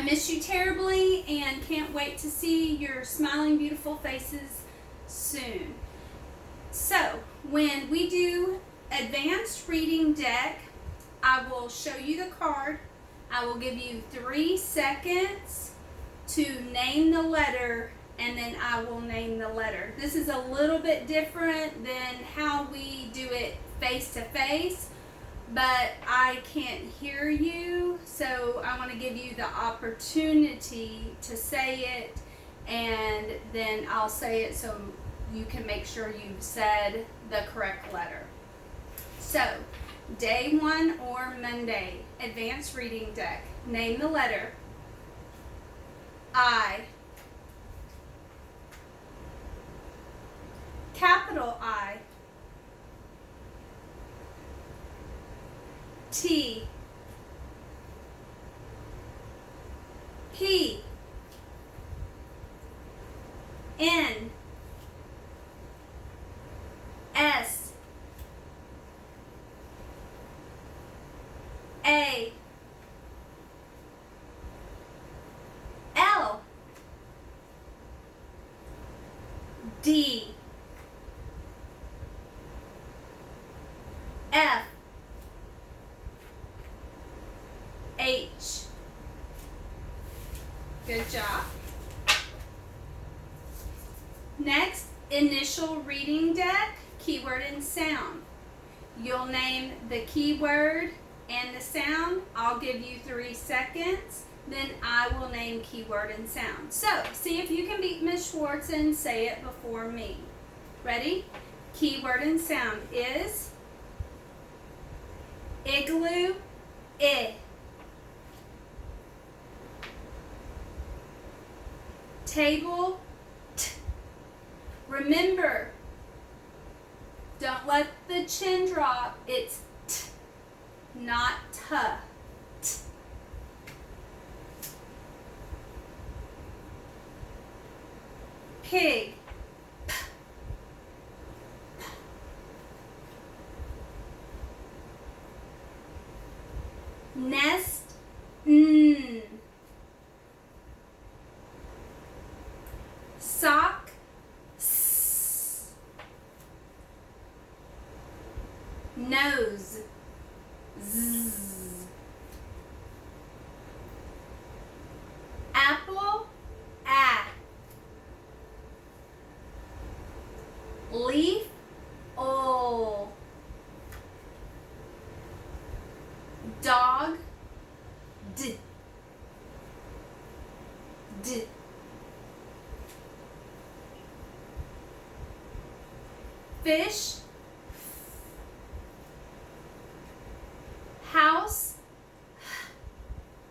I miss you terribly and can't wait to see your smiling, beautiful faces soon. So, when we do advanced reading deck, I will show you the card. I will give you 3 seconds to name the letter, and then I will name the letter. This is a little bit different than how we do it face to face, but I can't hear you, so I want to give you the opportunity to say it, and then I'll say it so you can make sure you've said the correct letter. So, day 1 or Monday, advanced reading deck. Name the letter. I. Capital I. T. P. N. S. A. L. D. F. H. Good job. Next, initial reading deck, keyword and sound. You'll name the keyword and the sound. I'll give you 3 seconds. Then I will name keyword and sound. So, see if you can beat Miss Schwartz and say it before me. Ready? Keyword and sound is igloo, I. Table, T. Remember, don't let the chin drop. It's T, not T. T. Pig, P. Nest, N. Sock, S. Nose, Z. Apple, A. Leaf, O. Dog, D. D. Fish, house,